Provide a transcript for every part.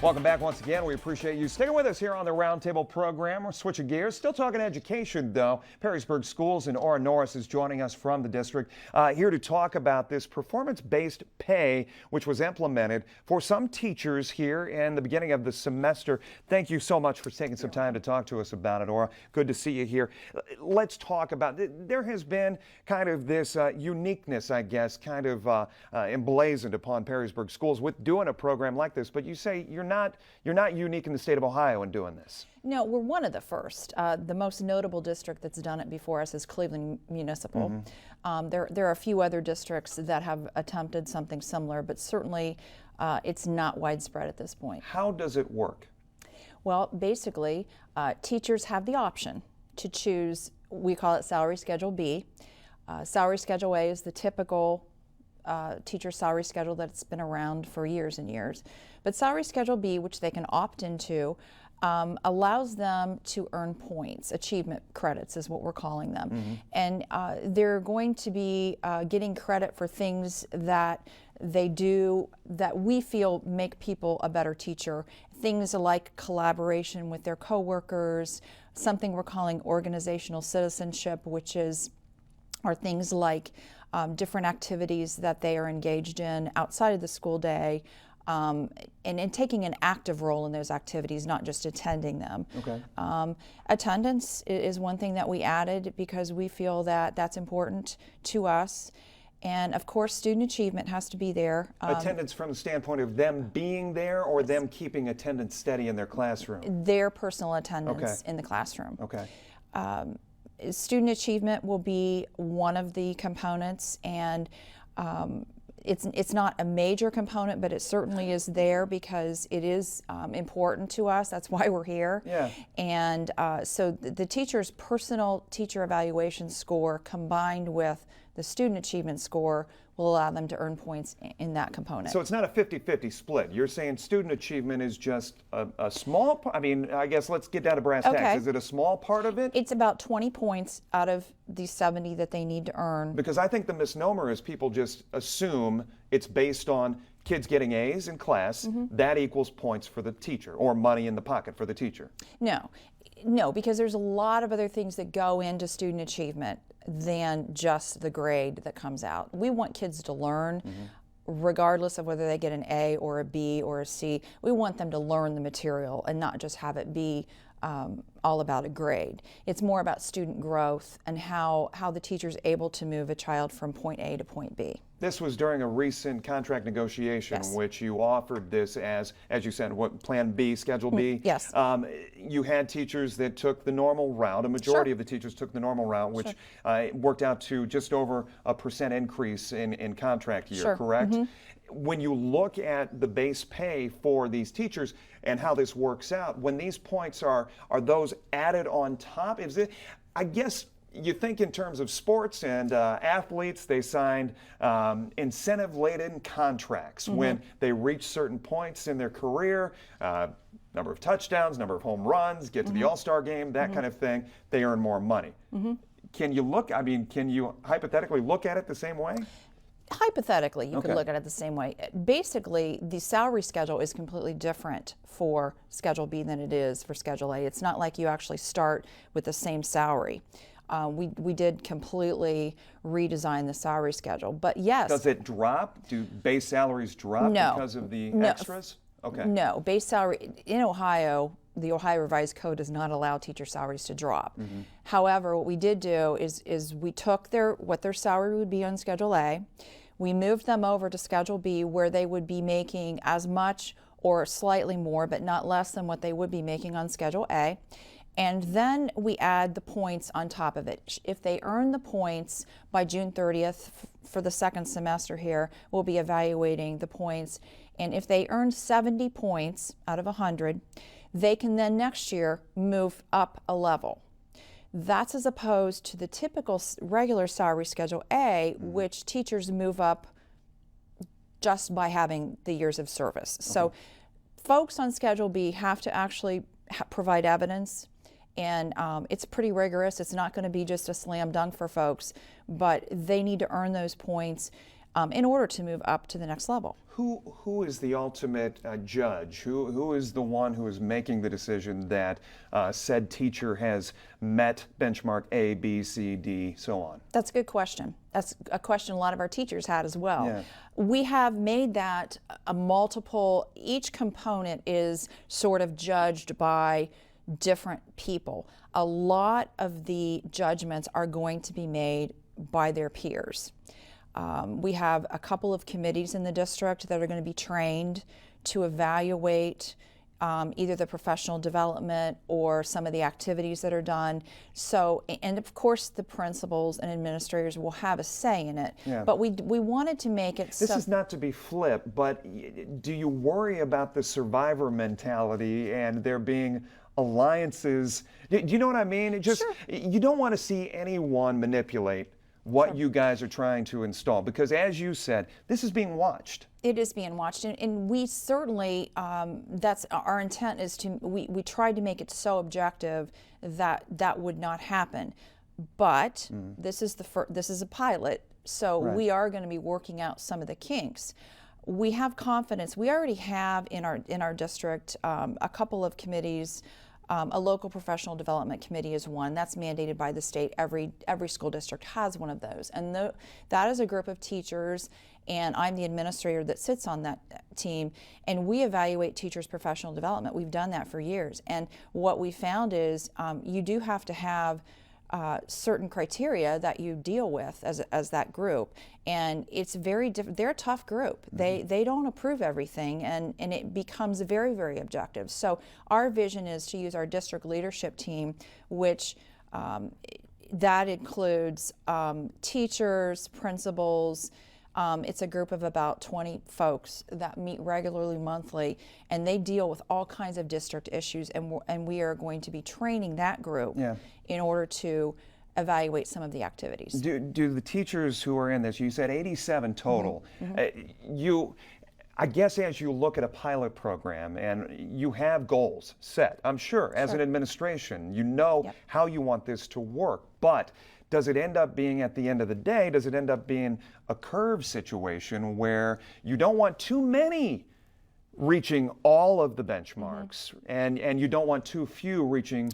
Welcome back once again. We appreciate you sticking with us here on the Roundtable program. We're switching gears. Still talking education, though. Perrysburg Schools and Ora Norris is joining us from the district here to talk about this performance-based pay, which was implemented for some teachers here in the beginning of the semester. Thank you so much for taking some time to talk to us about it, Ora. Good to see you here. Let's talk about it. There has been kind of this uniqueness, I guess, kind of emblazoned upon Perrysburg Schools with doing a program like this, but you say you're not unique in the state of Ohio in doing this. No, we're one of the first. The most notable district that's done it before us is Cleveland Municipal. There are a few other districts that have attempted something similar, but certainly it's not widespread at this point. How does it work? Well, basically, teachers have the option to choose, we call it Salary Schedule B. Salary Schedule A is the typical teacher salary schedule that's been around for years and years. But Salary Schedule B, which they can opt into, allows them to earn points. Achievement credits is what we're calling them. And they're going to be getting credit for things that they do that we feel make people a better teacher. Things like collaboration with their coworkers, something we're calling organizational citizenship, which are things like different activities that they are engaged in outside of the school day, and in taking an active role in those activities, not just attending them. Okay. Attendance is one thing that we added because we feel that that's important to us. And of course, student achievement has to be there. Attendance from the standpoint of them being there or them keeping attendance steady in their classroom? Their personal attendance in the classroom. Okay. Student achievement will be one of the components, and it's not a major component, but it certainly is there because it is important to us. That's why we're here. Yeah. And so the teacher's personal teacher evaluation score combined with the student achievement score will allow them to earn points in that component. So it's not a 50-50 split. You're saying student achievement is just a small part? I mean, I guess let's get down to brass tacks. Is it a small part of it? It's about 20 points out of the 70 that they need to earn. Because I think the misnomer is people just assume it's based on kids getting A's in class, that equals points for the teacher or money in the pocket for the teacher. No, because there's a lot of other things that go into student achievement than just the grade that comes out. We want kids to learn, regardless of whether they get an A or a B or a C. We want them to learn the material and not just have it be all about a grade. It's more about student growth and how the teacher's able to move a child from point A to point B. This was during a recent contract negotiation, which you offered this as you said, what, Plan B, Schedule B? Yes. You had teachers that took the normal route. A majority of the teachers took the normal route, which worked out to just over a % increase in contract year, correct? When you look at the base pay for these teachers and how this works out, when these points are those added on top? Is it, I guess, you think in terms of sports and athletes, they signed incentive-laden contracts when they reach certain points in their career, number of touchdowns, number of home runs, get to the All-Star game, that kind of thing, they earn more money. Can you hypothetically look at it the same way? Hypothetically, you could look at it the same way. Basically, the salary schedule is completely different for Schedule B than it is for Schedule A. It's not like you actually start with the same salary. We did completely redesign the salary schedule, but yes. Does it drop? Do base salaries drop because of the extras? Okay. No, base salary in Ohio, the Ohio Revised Code does not allow teacher salaries to drop. However, what we did do is we took what their salary would be on Schedule A, we moved them over to Schedule B where they would be making as much or slightly more, but not less than what they would be making on Schedule A. And then we add the points on top of it. If they earn the points by June 30th for the second semester here, we'll be evaluating the points. And if they earn 70 points out of 100, they can then next year move up a level. That's as opposed to the typical regular salary Schedule A, which teachers move up just by having the years of service. So folks on Schedule B have to actually provide evidence, and it's pretty rigorous. It's not going to be just a slam dunk for folks, but they need to earn those points. in order to move up to the next level. Who is the ultimate judge? Who is the one who is making the decision that said teacher has met benchmark A, B, C, D, so on? That's a good question. That's a question a lot of our teachers had as well. Yeah. We have made that a multiple, each component is sort of judged by different people. A lot of the judgments are going to be made by their peers. We have a couple of committees in the district that are going to be trained to evaluate either the professional development or some of the activities that are done. So, and of course the principals and administrators will have a say in it. Yeah. But we wanted to make it This is not to be flip, but do you worry about the survivor mentality and there being alliances? Do you know what I mean? It just, Sure. You don't want to see anyone manipulate what you guys are trying to install, because as you said, this is being watched. It is being watched, and we certainly, that's our intent, is to, we tried to make it so objective that that would not happen. But this is this is a pilot, so Right. we are going to be working out some of the kinks. We have confidence. We already have in our district a couple of committees. A local professional development committee is one that's mandated by the state. Every school district has one of those, and that is a group of teachers, and I'm the administrator that sits on that team, and we evaluate teachers' professional development. We've done that for years, and what we found is you do have to have certain criteria that you deal with as that group, and it's very different. They're a tough group. They don't approve everything, and it becomes very, very objective. So our vision is to use our district leadership team, which that includes teachers, principals. It's a group of about 20 folks that meet regularly monthly, and they deal with all kinds of district issues, and we are going to be training that group in order to evaluate some of the activities. Do the teachers who are in this, you said 87 total, I guess as you look at a pilot program and you have goals set, I'm sure, as an administration, you know how you want this to work, but does it end up being, at the end of the day, does it end up being a curve situation where you don't want too many reaching all of the benchmarks and you don't want too few reaching?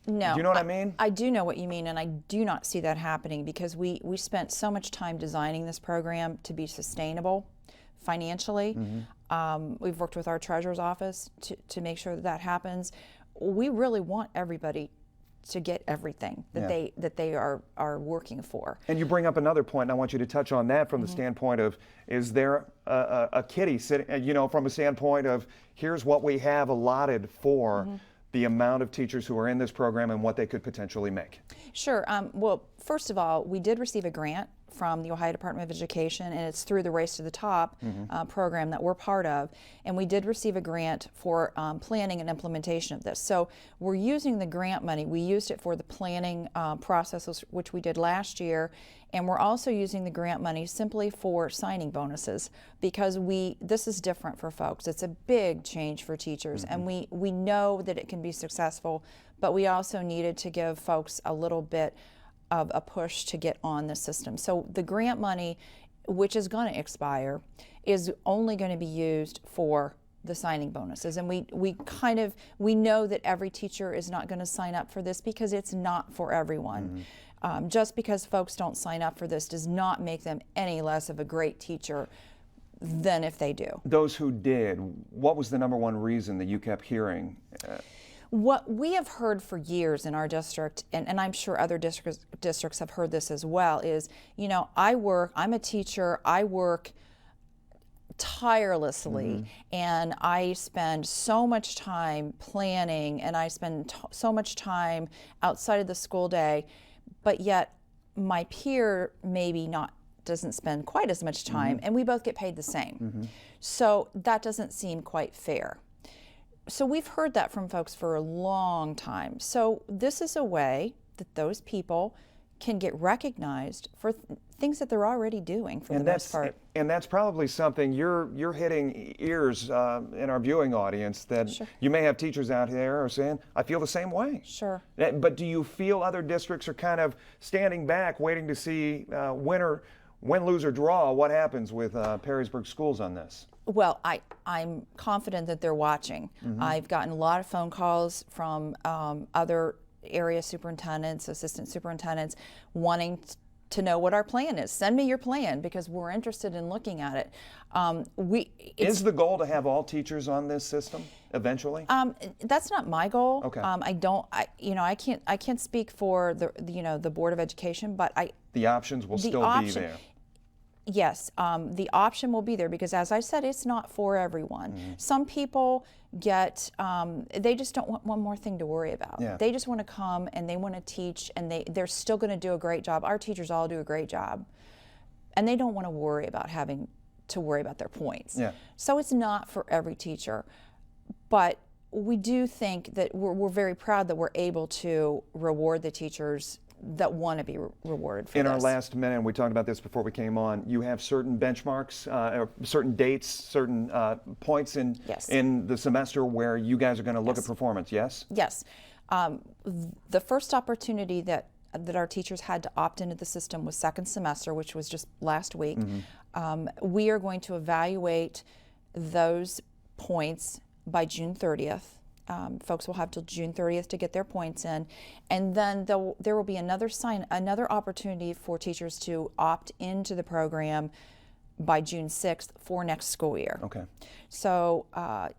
No. Do you know what I mean? I do know what you mean, and I do not see that happening, because we spent so much time designing this program to be sustainable financially. We've worked with our treasurer's office to make sure that happens. We really want everybody to get everything that they are working for. And you bring up another point, and I want you to touch on that from the standpoint of, is there a kitty sitting, you know, from a standpoint of, here's what we have allotted for the amount of teachers who are in this program and what they could potentially make? Sure. Well, first of all, we did receive a grant from the Ohio Department of Education, and it's through the Race to the Top program that we're part of. And we did receive a grant for planning and implementation of this. So we're using the grant money. We used it for the planning processes, which we did last year. And we're also using the grant money simply for signing bonuses, because this is different for folks. It's a big change for teachers, and we know that it can be successful, but we also needed to give folks a little bit of a push to get on the system. So the grant money, which is going to expire, is only going to be used for the signing bonuses. And we know that every teacher is not going to sign up for this, because it's not for everyone. Just because folks don't sign up for this does not make them any less of a great teacher than if they do. Those who did, what was the number one reason that you kept hearing? What we have heard for years in our district, and I'm sure other districts have heard this as well, is, you know, I'm a teacher, I work tirelessly, and I spend so much time planning, and I spend so much time outside of the school day, but yet my peer maybe doesn't spend quite as much time, and we both get paid the same. So that doesn't seem quite fair. So we've heard that from folks for a long time. So this is a way that those people can get recognized for things that they're already doing for the most part. And that's probably something you're hitting ears in our viewing audience, that you may have teachers out there are saying, I feel the same way. Sure. But do you feel other districts are kind of standing back waiting to see when Win, lose, or draw, what happens with Perrysburg Schools on this? Well, I'm confident that they're watching. I've gotten a lot of phone calls from other area superintendents, assistant superintendents, wanting to know what our plan is. Send me your plan because we're interested in looking at it. Is the goal to have all teachers on this system eventually? That's not my goal. Okay. I can't speak for the Board of Education, but the options will still be there. Yes, the option will be there because, as I said, it's not for everyone. Some people they just don't want one more thing to worry about. Yeah. They just want to come and they want to teach, and they're still going to do a great job. Our teachers all do a great job, and they don't want to worry about having to worry about their points. Yeah. So it's not for every teacher, but we do think that we're very proud that we're able to reward the teachers that want to be rewarded for In this. our last minute, and we talked about this before we came on, you have certain benchmarks, or certain dates, certain points in the semester where you guys are going to look at performance, yes? Yes. The first opportunity that our teachers had to opt into the system was second semester, which was just last week. We are going to evaluate those points by June 30th. Folks will have till June 30th to get their points in, and then there will be another opportunity for teachers to opt into the program by June 6th for next school year. Okay. So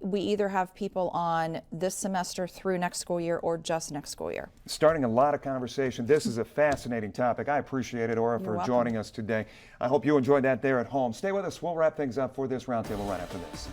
we either have people on this semester through next school year or just next school year. Starting a lot of conversation. This is a fascinating topic. I appreciate it, Ora, for joining us today. I hope you enjoyed that there at home. Stay with us. We'll wrap things up for this roundtable right after this.